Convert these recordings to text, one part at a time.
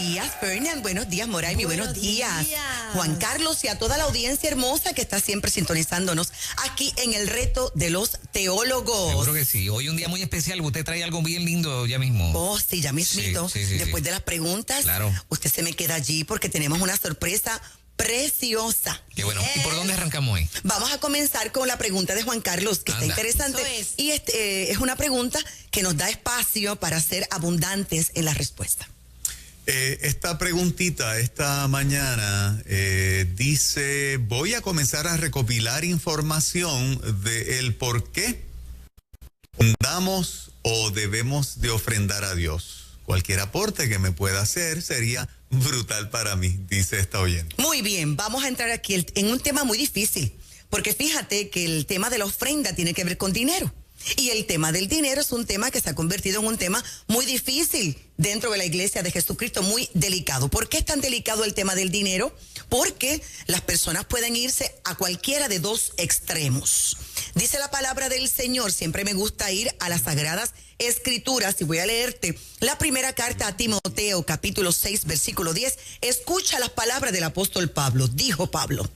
días, Fernán. Buenos días, Moraimi. Buenos días. Juan Carlos y a toda la audiencia hermosa que está siempre sintonizándonos aquí en el Reto de los Teólogos. Seguro que sí. Hoy un día muy especial. Usted trae algo bien lindo ya mismo. Oh, sí, ya mismito. Sí, Después de las preguntas, claro, usted se me queda allí porque tenemos una sorpresa preciosa. Qué bueno. ¿Y por dónde arrancamos hoy? Vamos a comenzar con la pregunta de Juan Carlos, que está interesante. Y es una pregunta que nos da espacio para ser abundantes en la respuesta. Esta preguntita esta mañana dice, voy a comenzar a recopilar información del por qué damos o debemos de ofrendar a Dios. Cualquier aporte que me pueda hacer sería brutal para mí, dice esta oyente. Muy bien, vamos a entrar aquí en un tema muy difícil, porque fíjate que el tema de la ofrenda tiene que ver con dinero. Y el tema del dinero es un tema que se ha convertido en un tema muy difícil dentro de la iglesia de Jesucristo, muy delicado. ¿Por qué es tan delicado el tema del dinero? Porque las personas pueden irse a cualquiera de dos extremos. Dice la palabra del Señor, siempre me gusta ir a las Sagradas Escrituras, y voy a leerte la primera carta a Timoteo, capítulo 6, versículo 10. Escucha las palabras del apóstol Pablo. Dijo Pablo,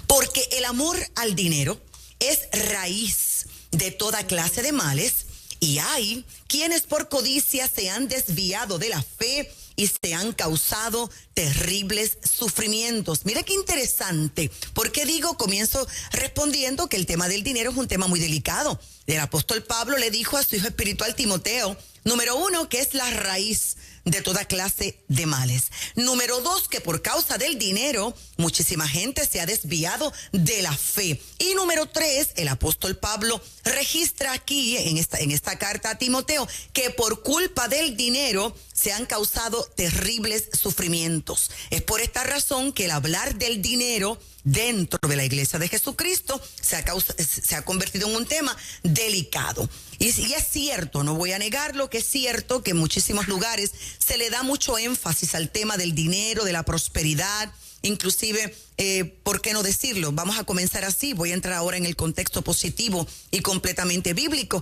porque el amor al dinero es raíz de toda clase de males, y hay quienes por codicia se han desviado de la fe y se han causado terribles sufrimientos. Mira qué interesante. ¿Por qué digo? Comienzo respondiendo que el tema del dinero es un tema muy delicado. El apóstol Pablo le dijo a su hijo espiritual Timoteo, número 1, que es la raíz de toda clase de males. Número 2, que por causa del dinero, muchísima gente se ha desviado de la fe. Y número 3, el apóstol Pablo registra aquí en esta carta a Timoteo que por culpa del dinero se han causado terribles sufrimientos. Es por esta razón que el hablar del dinero dentro de la iglesia de Jesucristo se ha convertido en un tema delicado. Y es cierto, no voy a negarlo, que es cierto que en muchísimos lugares se le da mucho énfasis al tema del dinero, de la prosperidad, inclusive, ¿por qué no decirlo? Vamos a comenzar así, voy a entrar ahora en el contexto positivo y completamente bíblico.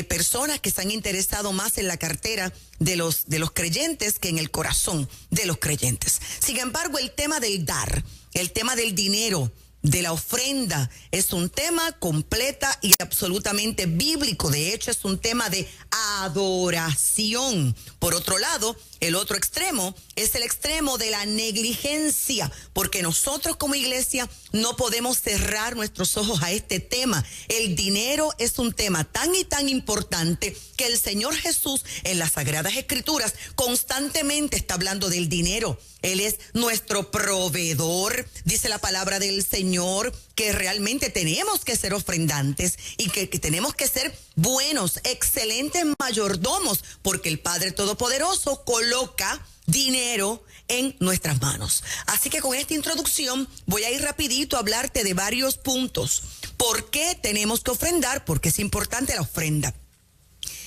Personas que se han interesado más en la cartera de los creyentes que en el corazón de los creyentes. Sin embargo, el tema del dar, el tema del dinero, de la ofrenda, es un tema completa y absolutamente bíblico. De hecho, es un tema de adoración. Por otro lado, el otro extremo es el extremo de la negligencia, porque nosotros como iglesia no podemos cerrar nuestros ojos a este tema. El dinero es un tema tan y tan importante que el Señor Jesús en las Sagradas Escrituras constantemente está hablando del dinero. Él es nuestro proveedor. Dice la palabra del Señor que realmente tenemos que ser ofrendantes y que tenemos que ser buenos, excelentes mayordomos, porque el Padre Todopoderoso coloca dinero en nuestras manos. Así que con esta introducción voy a ir rapidito a hablarte de varios puntos. ¿Por qué tenemos que ofrendar? Porque es importante la ofrenda.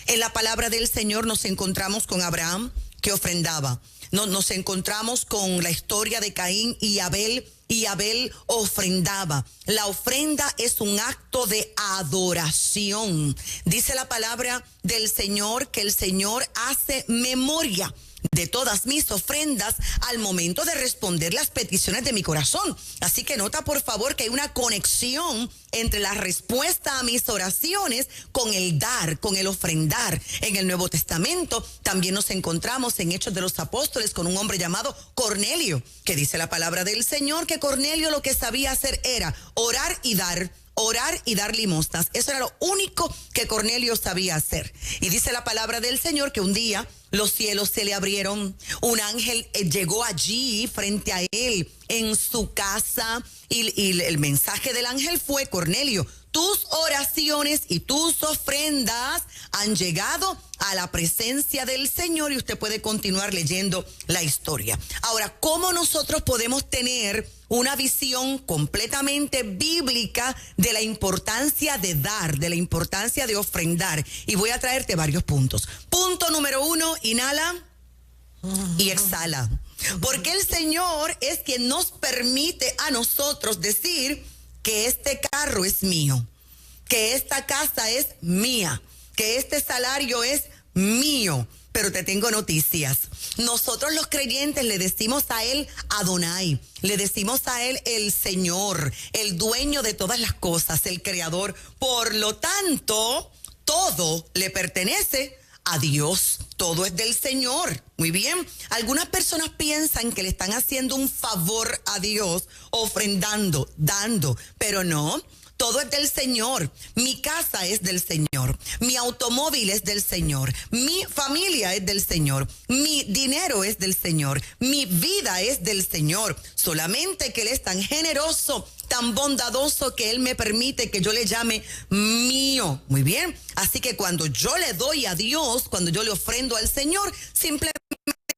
En la palabra del Señor nos encontramos con Abraham, que ofrendaba. Nos encontramos con la historia de Caín y Abel ofrendaba. La ofrenda es un acto de adoración. Dice la palabra del Señor que el Señor hace memoria de todas mis ofrendas al momento de responder las peticiones de mi corazón. Así que nota por favor que hay una conexión entre la respuesta a mis oraciones con el dar, con el ofrendar. En el Nuevo Testamento también nos encontramos en Hechos de los Apóstoles con un hombre llamado Cornelio, que dice la palabra del Señor que Cornelio lo que sabía hacer era orar y dar limosnas. Eso era lo único que Cornelio sabía hacer. Y dice la palabra del Señor que un día los cielos se le abrieron, un ángel llegó allí frente a él en su casa y el mensaje del ángel fue: Cornelio, tus oraciones y tus ofrendas han llegado a la presencia del Señor, y usted puede continuar leyendo la historia. Ahora, ¿cómo nosotros podemos tener una visión completamente bíblica de la importancia de dar, de la importancia de ofrendar? Y voy a traerte varios puntos. Punto número 1, inhala y exhala. Porque el Señor es quien nos permite a nosotros decir que este carro es mío, que esta casa es mía, que este salario es mío, pero te tengo noticias. Nosotros los creyentes le decimos a Él Adonai, le decimos a Él el Señor, el dueño de todas las cosas, el Creador. Por lo tanto, todo le pertenece a Dios, todo es del Señor. Muy bien, algunas personas piensan que le están haciendo un favor a Dios, ofrendando, dando, pero no. Todo es del Señor. Mi casa es del Señor. Mi automóvil es del Señor. Mi familia es del Señor. Mi dinero es del Señor. Mi vida es del Señor. Solamente que Él es tan generoso, tan bondadoso, que Él me permite que yo le llame mío. Muy bien. Así que cuando yo le doy a Dios, cuando yo le ofrendo al Señor, simplemente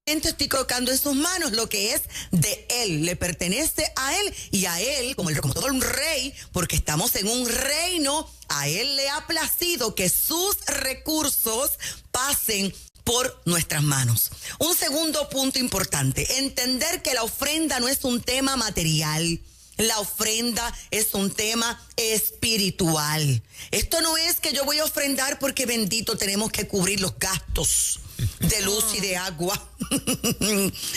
estoy colocando en sus manos lo que es de Él, le pertenece a Él, y a Él, como todo un rey, porque estamos en un reino, a Él le ha placido que sus recursos pasen por nuestras manos. Un segundo punto importante, entender que la ofrenda no es un tema material. La ofrenda es un tema espiritual. Esto no es que yo voy a ofrendar porque bendito tenemos que cubrir los gastos de luz y de agua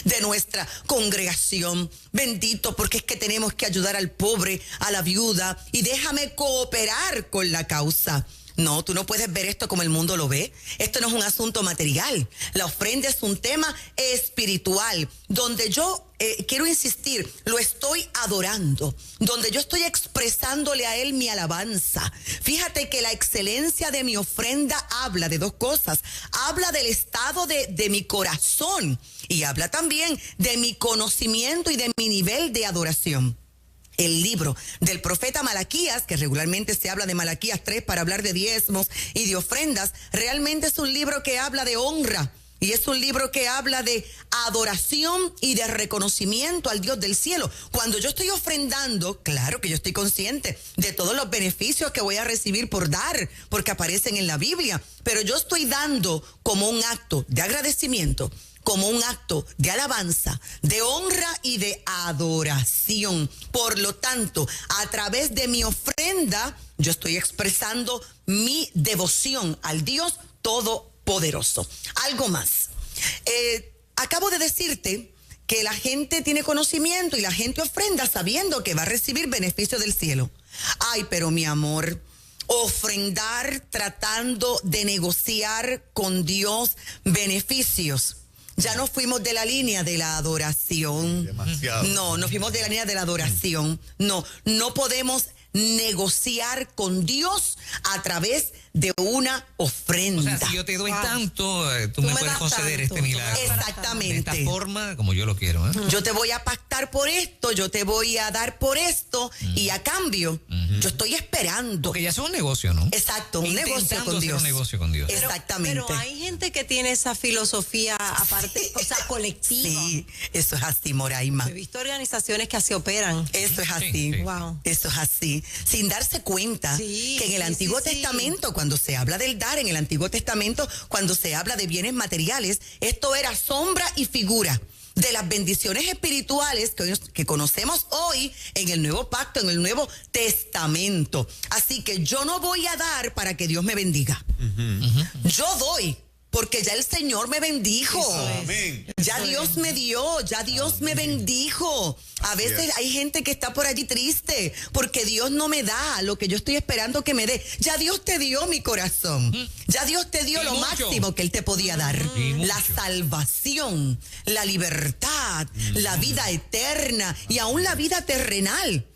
de nuestra congregación. Bendito porque es que tenemos que ayudar al pobre, a la viuda, y déjame cooperar con la causa. No, tú no puedes ver esto como el mundo lo ve. Esto no es un asunto material. La ofrenda es un tema espiritual, donde yo quiero insistir, lo estoy adorando, donde yo estoy expresándole a Él mi alabanza. Fíjate que la excelencia de mi ofrenda habla de dos cosas. Habla del estado de mi corazón, y habla también de mi conocimiento y de mi nivel de adoración. El libro del profeta Malaquías, que regularmente se habla de Malaquías 3 para hablar de diezmos y de ofrendas, realmente es un libro que habla de honra, y es un libro que habla de adoración y de reconocimiento al Dios del cielo. Cuando yo estoy ofrendando, claro que yo estoy consciente de todos los beneficios que voy a recibir por dar, porque aparecen en la Biblia, pero yo estoy dando como un acto de agradecimiento, como un acto de alabanza, de honra y de adoración. Por lo tanto, a través de mi ofrenda, yo estoy expresando mi devoción al Dios Todopoderoso. Algo más. Acabo de decirte que la gente tiene conocimiento y la gente ofrenda sabiendo que va a recibir beneficio del cielo. Ay, pero mi amor, ofrendar tratando de negociar con Dios beneficios. Ya nos fuimos de la línea de la adoración. Demasiado. No, nos fuimos de la línea de la adoración. No podemos negociar con Dios a través de una ofrenda. O sea, si yo te doy tanto, tú me puedes conceder tanto, este milagro. Exactamente. De esta forma, como yo lo quiero. Yo te voy a pactar por esto, yo te voy a dar por esto, y a cambio, yo estoy esperando. Porque ya es un negocio, ¿no? Exacto, un negocio Intentando con hacer Dios. un negocio con Dios. Exactamente. Pero hay gente que tiene esa filosofía aparte, o sea, colectiva. Sí, eso es así, Moraima. He visto organizaciones que así operan. Eso es así. Sí. Wow. Eso es así. Sin darse cuenta Sí, que en el sí, Antiguo sí, sí. Testamento, cuando se habla del dar, en el Antiguo Testamento, cuando se habla de bienes materiales, esto era sombra y figura de las bendiciones espirituales que conocemos hoy en el Nuevo Pacto, en el Nuevo Testamento. Así que yo no voy a dar para que Dios me bendiga. Yo doy porque ya el Señor me bendijo. Amén. Ya Dios me dio, ya Dios me bendijo. A veces hay gente que está por allí triste porque Dios no me da lo que yo estoy esperando que me dé. Ya Dios te dio mi corazón. Ya Dios te dio Y lo mucho. máximo que Él te podía dar. Y mucho. La salvación, la libertad, la vida eterna y aún la vida terrenal.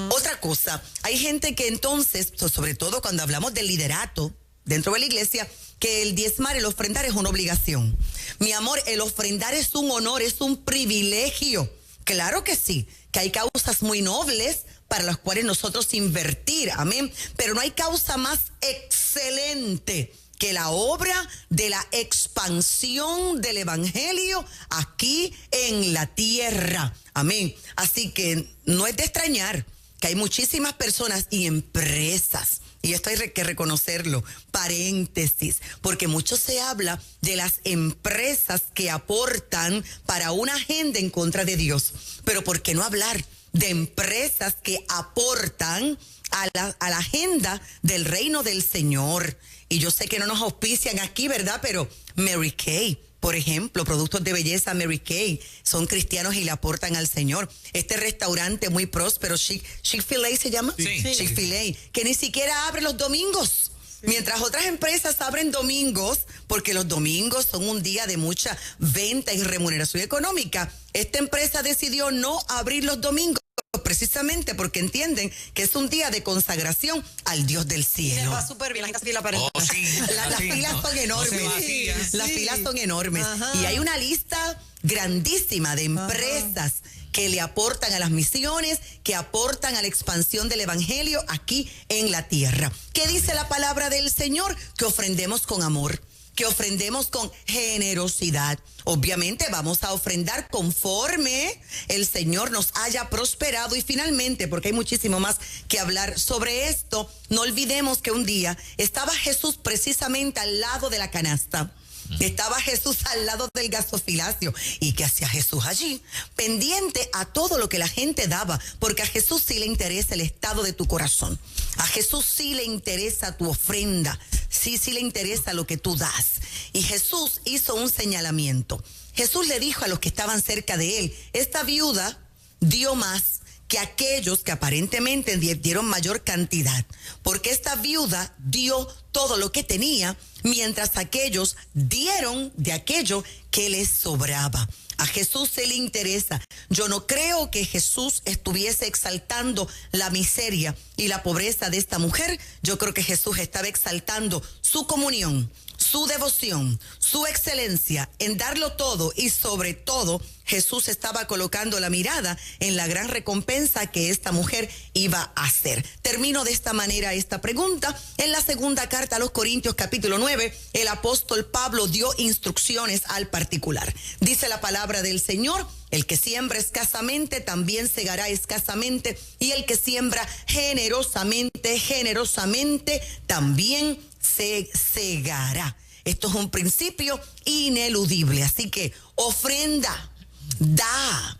Otra cosa, hay gente que entonces, sobre todo cuando hablamos del liderato dentro de la iglesia, que el diezmar, el ofrendar es una obligación. Mi amor, el ofrendar es un honor, es un privilegio. Claro que sí, que hay causas muy nobles para las cuales nosotros invertir, amén. Pero no hay causa más excelente que la obra de la expansión del evangelio aquí en la tierra, amén. Así que no es de extrañar que hay muchísimas personas y empresas, y esto hay que reconocerlo, paréntesis, porque mucho se habla de las empresas que aportan para una agenda en contra de Dios. Pero ¿por qué no hablar de empresas que aportan a la agenda del reino del Señor? y yo sé que no nos auspician aquí, ¿verdad? Pero Mary Kay, por ejemplo, productos de belleza Mary Kay, son cristianos y le aportan al Señor. Este restaurante muy próspero, Chick-fil-A se llama. Sí. Chick-fil-A, que ni siquiera abre los domingos. Mientras otras empresas abren domingos, porque los domingos son un día de mucha venta y remuneración económica, esta empresa decidió no abrir los domingos precisamente porque entienden que es un día de consagración al Dios del cielo. Les va súper bien, la fila para Oh, sí. Las filas son enormes. No se vacía. Las filas son enormes. Ajá. Y hay una lista grandísima de empresas que le aportan a las misiones, que aportan a la expansión del evangelio aquí en la tierra. ¿Qué dice la palabra del Señor? Que ofrendemos con amor, que ofrendemos con generosidad. Obviamente vamos a ofrendar conforme el Señor nos haya prosperado. Y finalmente, porque hay muchísimo más que hablar sobre esto, no olvidemos que un día estaba Jesús precisamente al lado de la canasta. Estaba Jesús al lado del gasofilacio. ¿Y qué hacía Jesús allí? Pendiente a todo lo que la gente daba, porque a Jesús sí le interesa el estado de tu corazón. A Jesús sí le interesa tu ofrenda. Sí le interesa lo que tú das. Y Jesús hizo un señalamiento. Jesús le dijo a los que estaban cerca de él, esta viuda dio más que aquellos que aparentemente dieron mayor cantidad, porque esta viuda dio todo lo que tenía, mientras aquellos dieron de aquello que les sobraba. A Jesús se le interesa. Yo no creo que Jesús estuviese exaltando la miseria y la pobreza de esta mujer. Yo creo que Jesús estaba exaltando su comunión, su devoción, su excelencia en darlo todo, y sobre todo Jesús estaba colocando la mirada en la gran recompensa que esta mujer iba a hacer. Termino de esta manera esta pregunta. En la segunda carta a los Corintios, capítulo 9, el apóstol Pablo dio instrucciones al particular. Dice la palabra del Señor: el que siembra escasamente también segará escasamente, y el que siembra generosamente, generosamente también se segará. Esto es un principio ineludible. Así que ofrenda, da,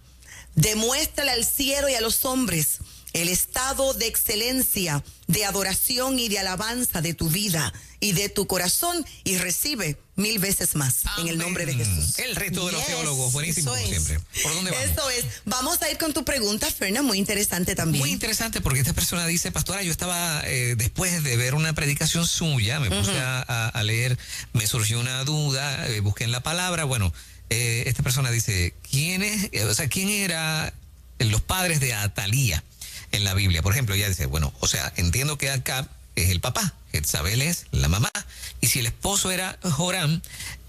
demuéstrale al cielo y a los hombres el estado de excelencia, de adoración y de alabanza de tu vida y de tu corazón, y recibe 1000 veces más. Amén. En el nombre de Jesús. El resto de los Yes, teólogos, buenísimo eso como es. siempre. ¿Por dónde vamos? Eso es. Vamos a ir con tu pregunta, Ferna, muy interesante también. Muy interesante, porque esta persona dice: pastora, yo estaba, después de ver una predicación suya, me puse a leer, me surgió una duda, busqué en la palabra. Bueno, esta persona dice: ¿quién era los padres de Atalía en la Biblia? Por ejemplo, ella dice: bueno, o sea, entiendo que Acab es el papá, Jezabel es la mamá, y si el esposo era Joram,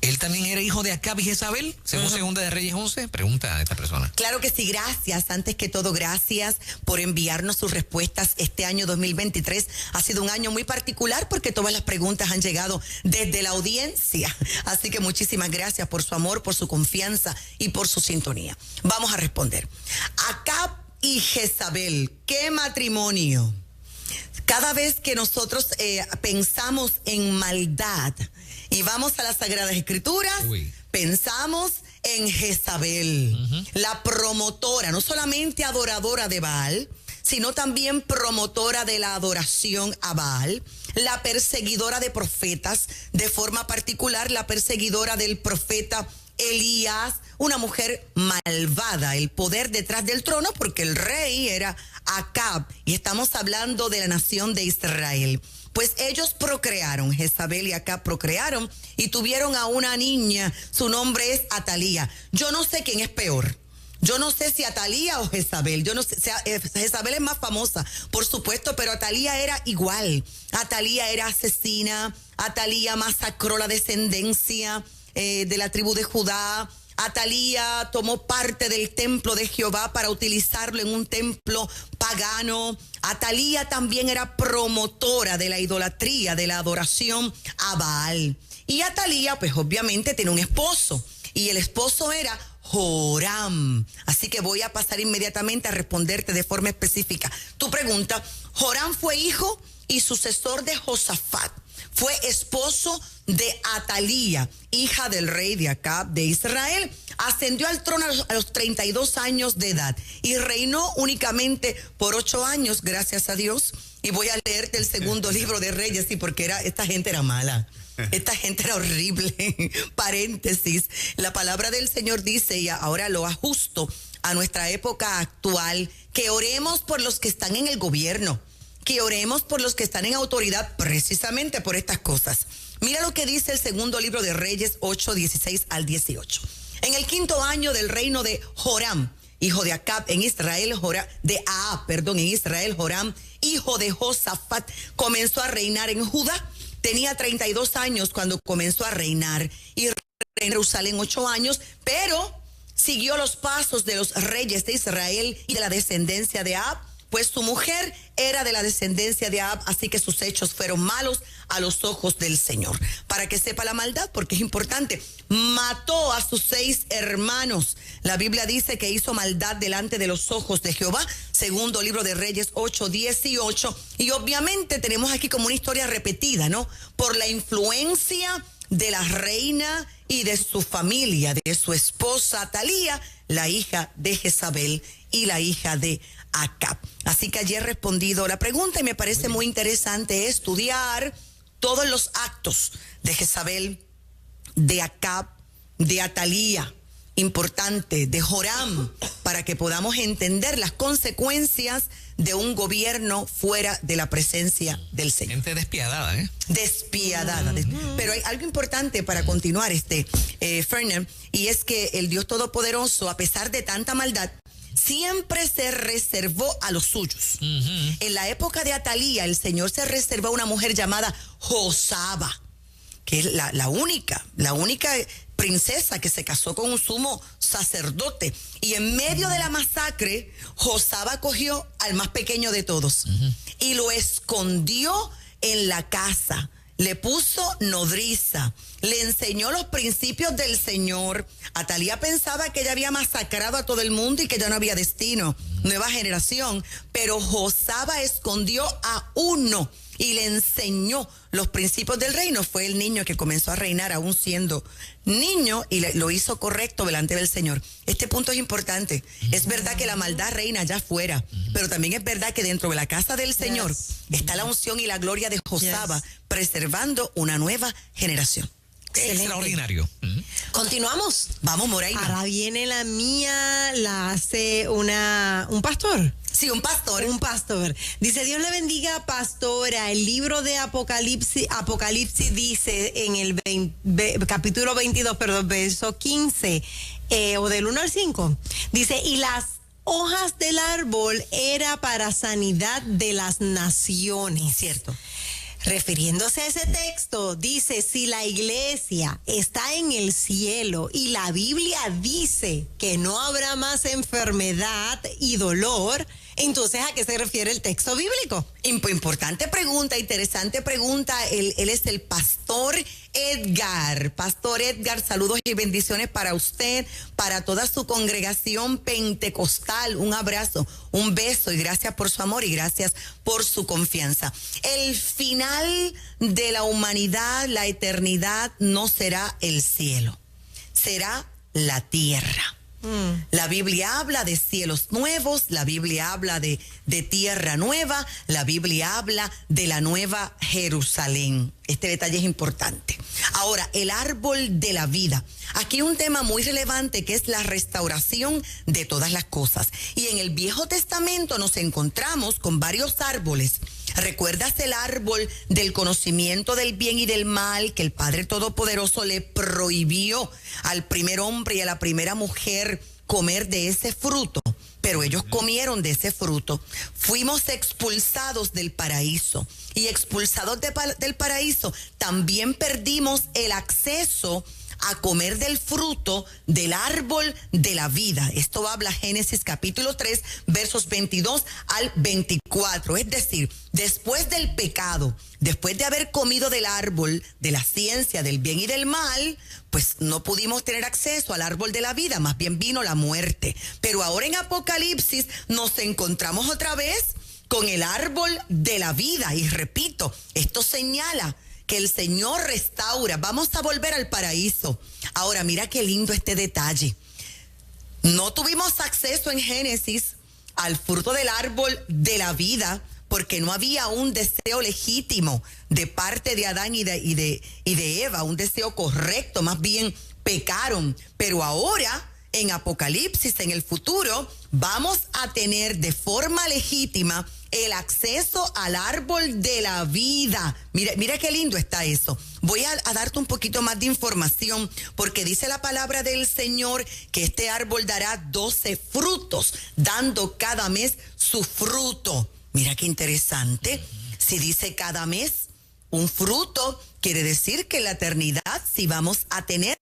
él también era hijo de Acab y Jezabel, según Segunda de Reyes 11, pregunta a esta persona. Claro que sí, gracias. Antes que todo, gracias por enviarnos sus respuestas. Este año 2023 ha sido un año muy particular porque todas las preguntas han llegado desde la audiencia. Así que muchísimas gracias por su amor, por su confianza y por su sintonía. Vamos a responder. Acab y Jezabel, ¿qué matrimonio? Cada vez que nosotros pensamos en maldad y vamos a las Sagradas Escrituras, pensamos en Jezabel, la promotora, no solamente adoradora de Baal, sino también promotora de la adoración a Baal, la perseguidora de profetas, de forma particular la perseguidora del profeta Elías, una mujer malvada, el poder detrás del trono, porque el rey era Acab, y estamos hablando de la nación de Israel. Pues ellos procrearon, Jezabel y Acab procrearon y tuvieron a una niña, su nombre es Atalía. Yo no sé quién es peor. Yo no sé si Atalía o Jezabel. Yo no sé, Jezabel es más famosa, por supuesto, pero Atalía era igual. Atalía era asesina, Atalía masacró la descendencia de la tribu de Judá. Atalía tomó parte del templo de Jehová para utilizarlo en un templo pagano. Atalía también era promotora de la idolatría, de la adoración a Baal. Y Atalía, pues obviamente tiene un esposo, y el esposo era Joram. Así que voy a pasar inmediatamente a responderte de forma específica tu pregunta. Joram fue hijo y sucesor de Josafat. Fue esposo de Atalía, hija del rey de Acab de Israel. Ascendió al trono a los 32 años de edad y reinó únicamente por 8 años, gracias a Dios. Y voy a leerte el segundo libro de Reyes, sí, porque esta gente era mala. Esta gente era horrible. Paréntesis. La palabra del Señor dice, y ahora lo ajusto a nuestra época actual, que oremos por los que están en el gobierno, que oremos por los que están en autoridad precisamente por estas cosas. Mira lo que dice el segundo libro de Reyes 8, 16 al 18. En el 5º año del reino de Joram, hijo de Acab en Israel, en Israel, Joram, hijo de Josafat, comenzó a reinar en Judá. Tenía 32 años cuando comenzó a reinar y reinó en Jerusalén 8 años, pero siguió los pasos de los reyes de Israel y de la descendencia de Ahab, pues su mujer era de la descendencia de Ahab, así que sus hechos fueron malos a los ojos del Señor. Para que sepa la maldad, porque es importante, mató a sus 6 hermanos. La Biblia dice que hizo maldad delante de los ojos de Jehová, segundo libro de Reyes 8, 18. Y obviamente tenemos aquí como una historia repetida, ¿no? Por la influencia de la reina y de su familia, de su esposa Atalía, la hija de Jezabel y la hija de Acab. Así que allí he respondido la pregunta y me parece muy interesante estudiar todos los actos de Jezabel, de Acab, de Atalía, importante, de Joram, para que podamos entender las consecuencias de un gobierno fuera de la presencia del Señor. Gente despiadada, ¿eh? Despiadada. Pero hay algo importante para continuar, Fernan, y es que el Dios Todopoderoso, a pesar de tanta maldad, siempre se reservó a los suyos. En la época de Atalía, el Señor se reservó a una mujer llamada Josaba, que es la única princesa que se casó con un sumo sacerdote. Y en medio de la masacre, Josaba cogió al más pequeño de todos y lo escondió en la casa. Le puso nodriza, le enseñó los principios del Señor. Atalía pensaba que ella había masacrado a todo el mundo y que ya no había destino, nueva generación. Pero Josaba escondió a uno y le enseñó los principios del reino. Fue el niño que comenzó a reinar aún siendo niño y lo hizo correcto delante del Señor. Este punto es importante. Es verdad que la maldad reina allá afuera, pero también es verdad que dentro de la casa del Señor está la unción y la gloria de Josaba, preservando una nueva generación. Extraordinario. Continuamos. Vamos, Moraima. Ahora viene la mía, la hace un pastor. Sí, un pastor. Un pastor. Dice, Dios le bendiga, pastora. El libro de Apocalipsis dice en el capítulo 22, verso 15, o del 1 al 5, dice, y las hojas del árbol era para sanidad de las naciones. Cierto. Refiriéndose a ese texto, dice, si la iglesia está en el cielo y la Biblia dice que no habrá más enfermedad y dolor, entonces, ¿a qué se refiere el texto bíblico? Importante pregunta, interesante pregunta. Él es el pastor Edgar. Pastor Edgar, saludos y bendiciones para usted, para toda su congregación pentecostal. Un abrazo, un beso y gracias por su amor y gracias por su confianza. El final de la humanidad, la eternidad, no será el cielo, será la tierra. La Biblia habla de cielos nuevos, la Biblia habla de tierra nueva, la Biblia habla de la nueva Jerusalén. Este detalle es importante. Ahora, el árbol de la vida. Aquí un tema muy relevante que es la restauración de todas las cosas. Y en el Viejo Testamento nos encontramos con varios árboles. ¿Recuerdas el árbol del conocimiento del bien y del mal que el Padre Todopoderoso le prohibió al primer hombre y a la primera mujer comer de ese fruto? Pero ellos comieron de ese fruto. Fuimos expulsados del paraíso. Y expulsados del paraíso, también perdimos el acceso a comer del fruto del árbol de la vida. Esto habla Génesis capítulo 3, versos 22 al 24. Es decir, después del pecado, después de haber comido del árbol de la ciencia del bien y del mal, pues no pudimos tener acceso al árbol de la vida, más bien vino la muerte. Pero ahora en Apocalipsis nos encontramos otra vez con el árbol de la vida. Y repito, esto señala que el Señor restaura. Vamos a volver al paraíso. Ahora, mira qué lindo este detalle. No tuvimos acceso en Génesis al fruto del árbol de la vida porque no había un deseo legítimo de parte de Adán y de Eva, un deseo correcto, más bien pecaron. Pero ahora, en Apocalipsis, en el futuro, vamos a tener de forma legítima el acceso al árbol de la vida. Mira qué lindo está eso. Voy a darte un poquito más de información porque dice la palabra del Señor que este árbol dará 12 frutos, dando cada mes su fruto. Mira qué interesante. Si dice cada mes un fruto, quiere decir que en la eternidad sí vamos a tener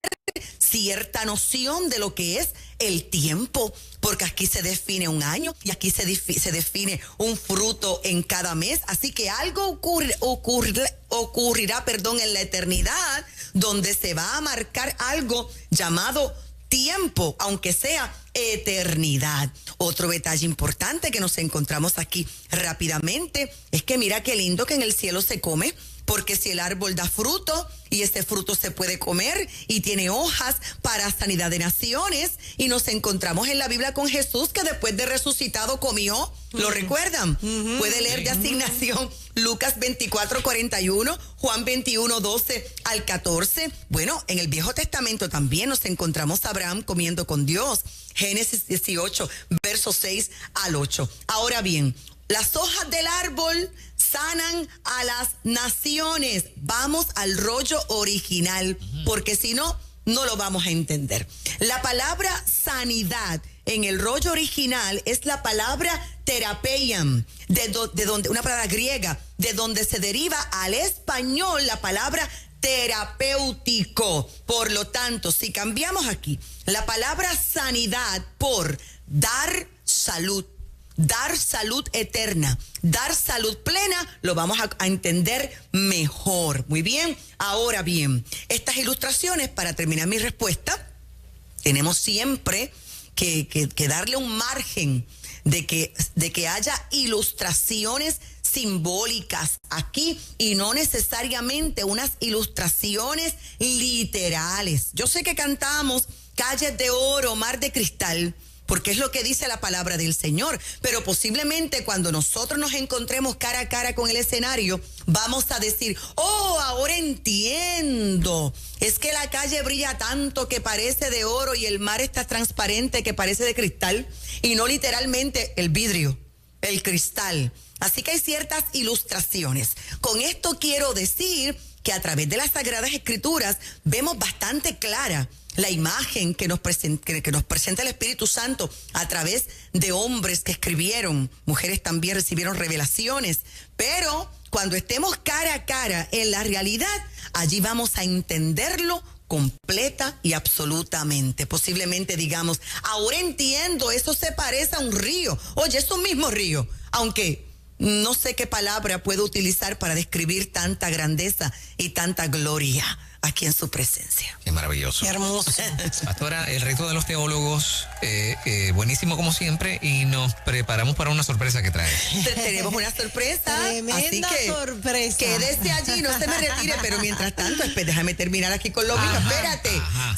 cierta noción de lo que es el tiempo, porque aquí se define un año y aquí se define un fruto en cada mes. Así que algo ocurrirá en la eternidad, donde se va a marcar algo llamado tiempo, aunque sea eternidad. Otro detalle importante que nos encontramos aquí rápidamente es que mira qué lindo que en el cielo se come, porque si el árbol da fruto y ese fruto se puede comer y tiene hojas para sanidad de naciones, y nos encontramos en la Biblia con Jesús que después de resucitado comió, ¿lo recuerdan? Puede leer de asignación Lucas 24:41, Juan 21:12 al 14. Bueno, en el Viejo Testamento también nos encontramos a Abraham comiendo con Dios, Génesis 18, versos 6 al 8. Ahora bien, las hojas del árbol sanan a las naciones. Vamos al rollo original, porque si no, no lo vamos a entender. La palabra sanidad en el rollo original es la palabra terapeiam, de donde, una palabra griega, de donde se deriva al español la palabra terapéutico. Por lo tanto, si cambiamos aquí la palabra sanidad por dar salud eterna, dar salud plena, lo vamos a entender mejor. Muy bien. Ahora bien, estas ilustraciones, para terminar mi respuesta, tenemos siempre que darle un margen de que haya ilustraciones simbólicas aquí y no necesariamente unas ilustraciones literales. Yo sé que cantamos calles de oro, mar de cristal, porque es lo que dice la palabra del Señor, pero posiblemente cuando nosotros nos encontremos cara a cara con el escenario, vamos a decir, oh, ahora entiendo, es que la calle brilla tanto que parece de oro y el mar está transparente que parece de cristal, y no literalmente el vidrio, el cristal. Así que hay ciertas ilustraciones. Con esto quiero decir que a través de las Sagradas Escrituras vemos bastante clara la imagen que nos presenta el Espíritu Santo a través de hombres que escribieron. Mujeres también recibieron revelaciones. Pero cuando estemos cara a cara en la realidad, allí vamos a entenderlo completa y absolutamente. Posiblemente digamos, ahora entiendo, eso se parece a un río. Oye, es un mismo río, aunque no sé qué palabra puedo utilizar para describir tanta grandeza y tanta gloria aquí en su presencia. Qué maravilloso. Qué hermoso. Pastora, el reto de los teólogos, buenísimo como siempre, y nos preparamos para una sorpresa que trae. Tenemos una sorpresa. Tremenda así que sorpresa. Quédese allí, no se me retire, pero mientras tanto, déjame terminar aquí con lo mío. Espérate,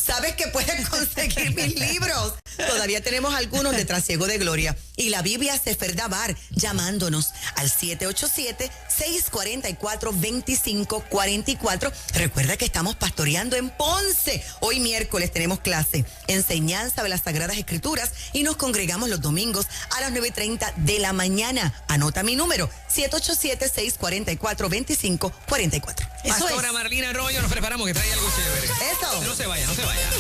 sabes que puedes conseguir mis libros. Todavía tenemos algunos de Trasiego de Gloria y la Biblia Sefer Dabar, llamándonos al 787-644-2544. Recuerda que estamos pastoreando en Ponce. Hoy miércoles tenemos clase, enseñanza de las Sagradas Escrituras, y nos congregamos los domingos a las 9:30 de la mañana. Anota mi número, 787-644-2544. Pastora Marlene Arroyo, nos preparamos que trae algo chévere. Eso. No se vaya, no se vaya.